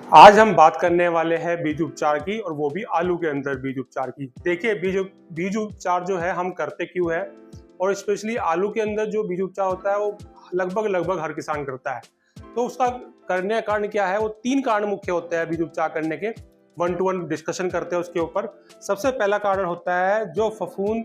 आज हम बात करने वाले हैं बीज उपचार की, और वो भी आलू के अंदर बीज उपचार की। देखिए, बीज उपचार जो है हम करते क्यों है, और स्पेशली आलू के अंदर जो बीज उपचार होता है वो लगभग लगभग हर किसान करता है। तो उसका करने का कारण क्या है, वो 3 कारण मुख्य होते हैं बीज उपचार करने के। 1 to 1 डिस्कशन करते हैं उसके ऊपर। सबसे पहला कारण होता है जो फफूंद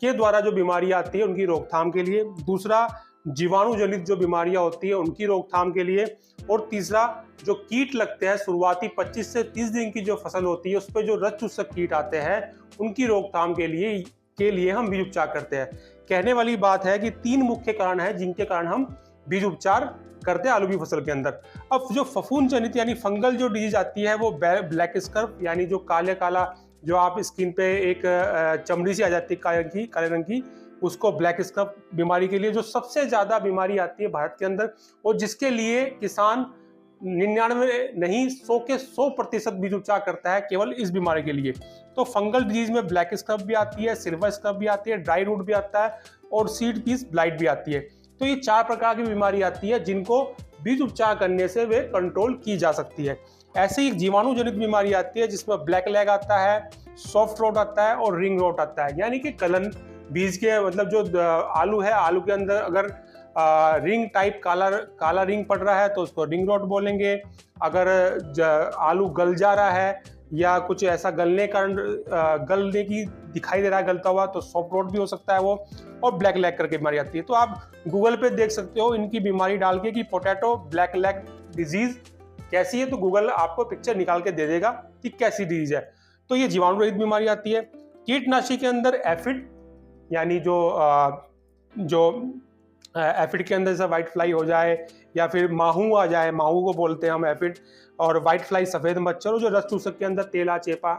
के द्वारा जो बीमारी आती है उनकी रोकथाम के लिए। दूसरा, जीवाणु जनित जो बीमारियां होती है उनकी रोकथाम के लिए। और तीसरा, जो कीट लगते हैं शुरुआती 25 से 30 दिन की जो फसल होती है उस पर जो रस चूसक कीट आते हैं उनकी रोकथाम के लिए हम बीज उपचार करते हैं। कहने वाली बात है कि 3 मुख्य कारण हैं जिनके कारण हम बीज उपचार करते हैं आलू की फसल के अंदर। अब जो फफूंद जनित यानी फंगल जो डिजीज आती है वो ब्लैक स्कर्फ यानी जो काले काला जो आप स्किन पे एक चमड़ी सी आ जाती है काले रंग की, उसको ब्लैक स्कर्फ बीमारी के लिए जो सबसे ज्यादा बीमारी आती है भारत के अंदर, और जिसके लिए किसान 99 नहीं 100 के 100% बीज उपचार करता है केवल इस बीमारी के लिए। तो फंगल डिजीज में ब्लैक स्कर्फ भी आती है, सिल्वर स्कर्फ भी आती है, ड्राई रूट भी आता है और सीड पीस ब्लाइट भी आती है। तो ये 4 प्रकार की बीमारी आती है जिनको बीज उपचार करने से वे कंट्रोल की जा सकती है। ऐसे ही जीवाणु जनित बीमारी आती है जिसमें ब्लैक लेग आता है, सॉफ्ट रोट आता है और रिंग रोट आता है, यानी कि कलन। बीज के मतलब जो आलू है, आलू के अंदर अगर रिंग टाइप काला रिंग पड़ रहा है तो उसको रिंग रोट बोलेंगे। अगर आलू गल जा रहा है या कुछ ऐसा गलने की दिखाई दे रहा है गलता हुआ, तो सॉफ्ट रोट भी हो सकता है वो। और ब्लैक लेग करके बीमारी आती है। तो आप गूगल पे देख सकते हो इनकी बीमारी डाल के कि पोटैटो ब्लैक लेग डिजीज कैसी है, तो गूगल आपको पिक्चर निकाल के दे देगा कि कैसी डिजीज है। तो ये जीवाणु रहित बीमारी आती है। कीटनाशी के अंदर एफिड यानी जो एफिड के अंदर जैसे व्हाइट फ्लाई हो जाए या फिर माहू आ जाए, माहू को बोलते हैं हम एफिड, और व्हाइट फ्लाई सफेद मच्छर, और जो रस चूसक के अंदर तेला, चेपा,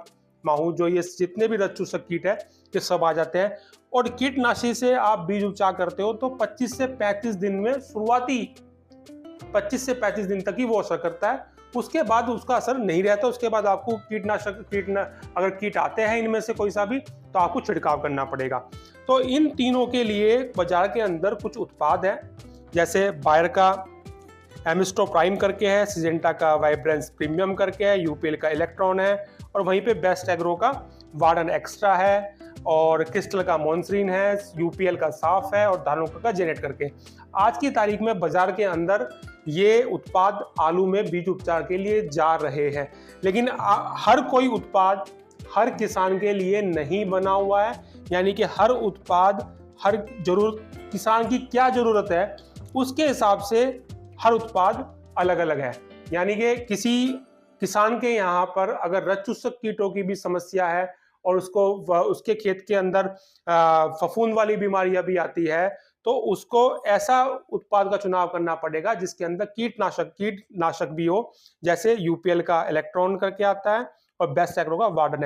माहू, जो ये जितने भी रस चूसक कीट है ये सब आ जाते हैं। और कीटनाशी से आप बीज उपचार करते हो तो 25 से 35 दिन में, शुरुआती 25 से 35 दिन तक ही वो असर करता है। उसके बाद उसका असर नहीं रहता। उसके बाद आपको अगर कीट आते हैं इनमें से कोई सा भी, तो आपको छिड़काव करना पड़ेगा। तो इन तीनों के लिए बाजार के अंदर कुछ उत्पाद हैं, जैसे बायर का एमिस्टोप्राइम करके है, सिजेंटा का वाइब्रेंस प्रीमियम करके है, यूपीएल का इलेक्ट्रॉन है, और वहीं पे बेस्ट एग्रो का वार्डन एक्स्ट्रा है, और क्रिस्टल का मॉन्सरीन है, यूपीएल का साफ है, और धानुका का जेनेट करके। आज की तारीख में बाजार के अंदर ये उत्पाद आलू में बीज उपचार के लिए जा रहे हैं, लेकिन हर कोई उत्पाद हर किसान के लिए नहीं बना हुआ है। यानी कि हर उत्पाद हर जरूरत किसान की क्या जरूरत है उसके हिसाब से हर उत्पाद अलग अलग है। यानी कि किसी किसान के यहाँ पर अगर रस चूसक कीटों की भी समस्या है और उसके खेत के अंदर फफूंद वाली बीमारियां भी आती है, तो उसको ऐसा उत्पाद का चुनाव करना पड़ेगा जिसके अंदर कीटनाशक भी हो, जैसे यूपीएल का इलेक्ट्रॉन करके आता है और बेस्ट एग्रो का वार्डन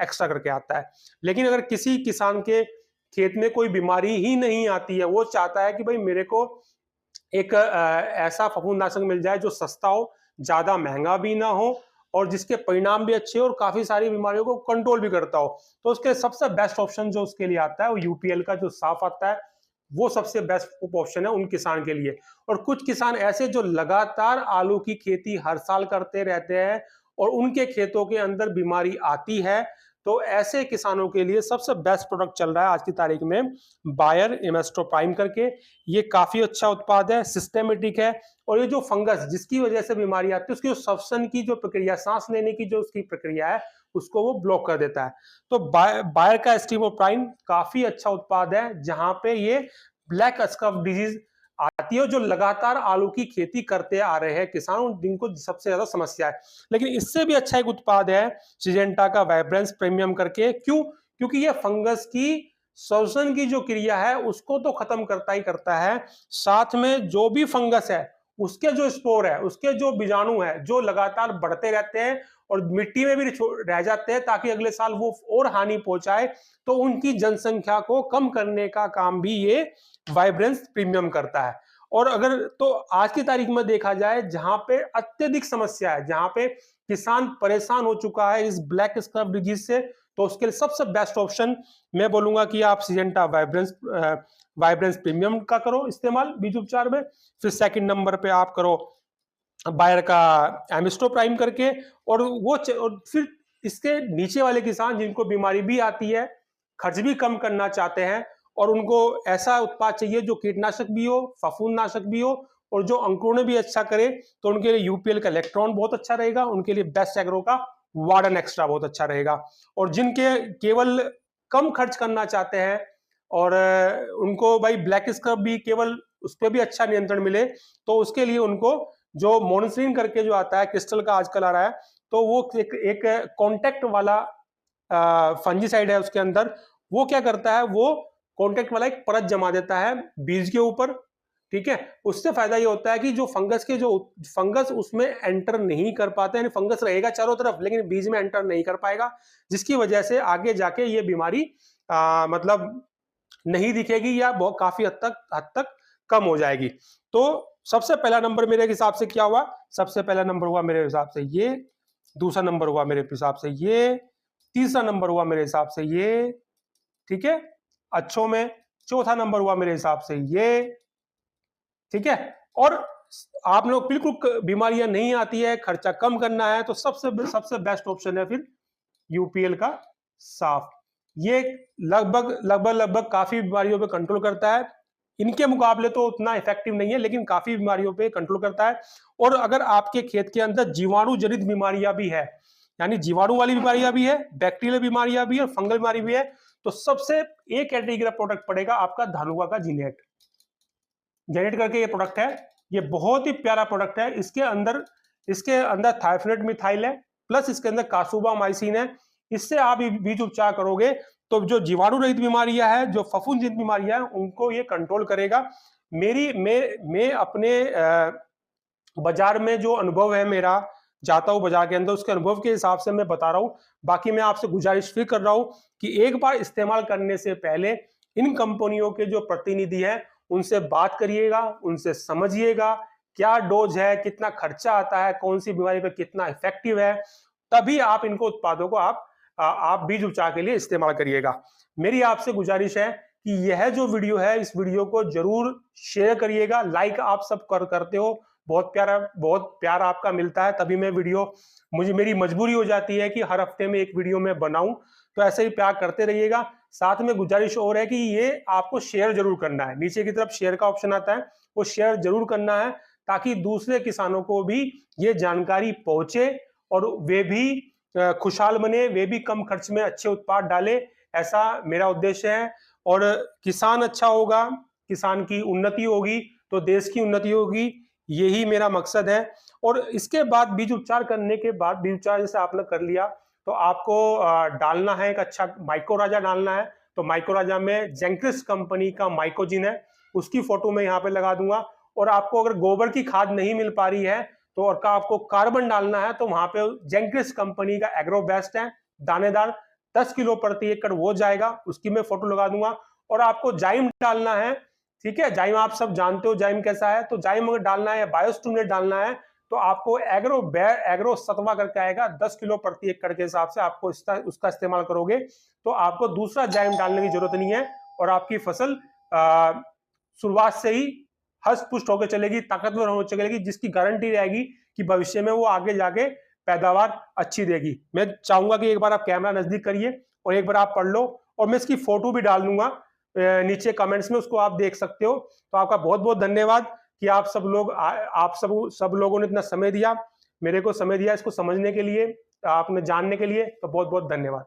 एक्स्ट्रा करके आता है। लेकिन अगर किसी किसान के खेत में कोई बीमारी ही नहीं आती है, वो चाहता है कि भाई मेरे को एक ऐसा फफूंदनाशक मिल जाए जो सस्ता हो, ज्यादा महंगा भी ना हो, और जिसके परिणाम भी अच्छे हो और काफी सारी बीमारियों को कंट्रोल भी करता हो, तो उसके सबसे बेस्ट ऑप्शन जो उसके लिए आता है वो यूपीएल का जो साफ आता है, वो सबसे बेस्ट ऑप्शन है उन किसान के लिए। और कुछ किसान ऐसे जो लगातार आलू की खेती हर साल करते रहते हैं और उनके खेतों के अंदर बीमारी आती है, तो ऐसे किसानों के लिए सबसे बेस्ट प्रोडक्ट चल रहा है आज की तारीख में बायर इमेस्टोप्राइम करके। ये काफी अच्छा उत्पाद है, सिस्टेमेटिक है, और ये जो फंगस जिसकी वजह से बीमारी आती है उसकी जो श्वसन की जो प्रक्रिया, सांस लेने की जो उसकी प्रक्रिया है, उसको वो ब्लॉक कर देता है। तो बायर का स्टीमोप्राइम काफी अच्छा उत्पाद है, जहां पे ये ब्लैक स्कर्फ डिजीज आती है जो लगातार आलू की खेती करते आ रहे हैं किसान, जिनको सबसे ज्यादा समस्या है। लेकिन इससे भी अच्छा एक उत्पाद है सिजेंटा का वाइब्रेंस प्रीमियम करके। क्यों? क्योंकि ये फंगस की श्वसन की जो क्रिया है उसको तो खत्म करता ही करता है, साथ में जो भी फंगस है उसके जो स्पोर है, उसके जो बीजाणु है, जो लगातार बढ़ते रहते हैं और मिट्टी में भी रह जाते हैं ताकि अगले साल वो और हानि पहुंचाए, तो उनकी जनसंख्या को कम करने का काम भी ये वाइब्रेंस प्रीमियम करता है। और अगर तो आज की तारीख में देखा जाए जहां पे अत्यधिक समस्या है, जहां पे किसान परेशान हो चुका है इस ब्लैक स्कर्फ डिजीज से, तो उसके लिए सबसे बेस्ट ऑप्शन मैं बोलूंगा कि आप सिजेंटा वाइब्रेंस प्रीमियम का करो इस्तेमाल बीज उपचार में। फिर सेकंड नंबर पे आप करो बायर का एमिस्टोप्राइम करके, और और फिर इसके नीचे वाले किसान जिनको बीमारी भी आती है, खर्च भी कम करना चाहते हैं, और उनको ऐसा उत्पाद चाहिए जो कीटनाशक भी हो, फफूंदनाशक भी हो, और जो अंकुरण भी अच्छा करे, तो उनके लिए यूपीएल का इलेक्ट्रॉन बहुत अच्छा रहेगा, उनके लिए बेस्ट एग्रो का वार्डन एक्स्ट्रा बहुत अच्छा रहेगा। और जिनके केवल कम खर्च करना चाहते हैं और उनको भाई ब्लैक स्क्रब भी केवल उस पर भी अच्छा नियंत्रण मिले, तो उसके लिए उनको जो मोनोसिन करके जो आता है, क्रिस्टल का आजकल आ रहा है, तो वो एक कॉन्टेक्ट वाला फंजीसाइड है उसके अंदर। वो क्या करता है, वो कॉन्टेक्ट वाला एक परत जमा देता है बीज के ऊपर, ठीक है। उससे फायदा ये होता है कि जो फंगस उसमें एंटर नहीं कर पाते हैं, फंगस रहेगा चारों तरफ लेकिन बीज में एंटर नहीं कर पाएगा, जिसकी वजह से आगे जाके ये बीमारी मतलब नहीं दिखेगी या बहुत काफी हद तक कम हो जाएगी। तो सबसे पहला नंबर मेरे हिसाब से क्या हुआ, सबसे पहला नंबर हुआ मेरे हिसाब से ये, दूसरा नंबर हुआ मेरे हिसाब से ये, तीसरा नंबर हुआ मेरे हिसाब से ये, ठीक है, अच्छों में चौथा नंबर हुआ मेरे हिसाब से ये, ठीक है। और आप लोग बिल्कुल बीमारियां नहीं आती है, खर्चा कम करना है, तो सबसे सबसे बेस्ट ऑप्शन है फिर यूपीएल का साफ। ये लगभग काफी बीमारियों पे कंट्रोल करता है, इनके मुकाबले तो उतना इफेक्टिव नहीं है लेकिन काफी बीमारियों पे कंट्रोल करता है। और अगर आपके खेत के अंदर जीवाणु जनित बीमारियां भी है, यानी जीवाणु वाली बीमारियां भी है, बैक्टीरियल बीमारियां भी है और फंगल बीमारी भी है, तो सबसे एक कैटेगरी का प्रोडक्ट पड़ेगा आपका धानुका का जीनेट। जेनेट करके ये प्रोडक्ट है, ये बहुत ही प्यारा प्रोडक्ट है। इसके अंदर थाइफनेट मिथाइल है, प्लस इसके अंदर कासुबामाइसिन है। इससे आप बीज उपचार करोगे तो जो जीवाणु रहित बीमारियां है, जो फफूंद जनित बीमारियां है, उनको ये कंट्रोल करेगा। मैं अपने बाजार में जो अनुभव है मेरा, जाता हूं बाजार के अंदर, उसके अनुभव के हिसाब से मैं बता रहा हूं। बाकी मैं आपसे गुजारिश फिर कर रहा हूं कि एक बार इस्तेमाल करने से पहले इन कंपनियों के जो प्रतिनिधि हैं उनसे बात करिएगा, उनसे समझिएगा क्या डोज है, कितना खर्चा आता है, कौन सी बीमारी पे कितना इफेक्टिव है, तभी आप इनको उत्पादों को आप बीज उपचार के लिए इस्तेमाल करिएगा। मेरी आपसे गुजारिश है कि यह जो वीडियो है, इस वीडियो को जरूर शेयर करिएगा, लाइक आप सब करते हो, बहुत प्यार आपका मिलता है, तभी मैं वीडियो, मेरी मजबूरी हो जाती है कि हर हफ्ते में एक वीडियो मैं बनाऊं। तो ऐसे ही प्यार करते रहिएगा। साथ में गुजारिश और है कि ये आपको शेयर जरूर करना है, नीचे की तरफ शेयर का ऑप्शन आता है, वो शेयर जरूर करना है ताकि दूसरे किसानों को भी ये जानकारी पहुंचे और वे भी खुशहाल बने, वे भी कम खर्च में अच्छे उत्पाद डाले, ऐसा मेरा उद्देश्य है। और किसान अच्छा होगा, किसान की उन्नति होगी तो देश की उन्नति होगी, यही मेरा मकसद है। और इसके बाद बीज उपचार करने के बाद, बीज उपचार जैसे आपने कर लिया, तो आपको डालना है एक अच्छा माइक्रोराजा डालना है। तो माइक्रोराजा में जेंक्रिस कंपनी का माइकोजिन है, उसकी फोटो मैं यहाँ पे लगा दूंगा। और आपको अगर गोबर की खाद नहीं मिल पा रही है तो और का आपको कार्बन डालना है, तो वहां पे जेंक्रिस कंपनी का एग्रो बेस्ट है, दानेदार 10 किलो प्रति एकड़ वो जाएगा, उसकी मैं फोटो लगा दूंगा। और आपको जाइम डालना है, ठीक है, जाइम आप सब जानते हो जाइम कैसा है, तो जाइम अगर डालना है, बायोस्टिमुलेंट डालना है, तो आपको एग्रो सतवा करके आएगा, 10 किलो प्रति एकड़ के हिसाब से आपको उसका इस्तेमाल करोगे तो आपको दूसरा जाइम डालने की जरूरत नहीं है, और आपकी फसल शुरुआत से ही हष्ट पुष्ट होकर चलेगी, ताकतवर होकर चलेगी, जिसकी गारंटी रहेगी कि भविष्य में वो आगे जाके पैदावार अच्छी देगी। मैं चाहूंगा कि एक बार आप कैमरा नजदीक करिए और एक बार आप पढ़ लो, और मैं इसकी फोटो भी डाल दूंगा नीचे कमेंट्स में, उसको आप देख सकते हो। तो आपका बहुत बहुत धन्यवाद कि आप सब लोगों ने इतना समय दिया, मेरे को समय दिया इसको समझने के लिए, आपने जानने के लिए, तो बहुत बहुत धन्यवाद।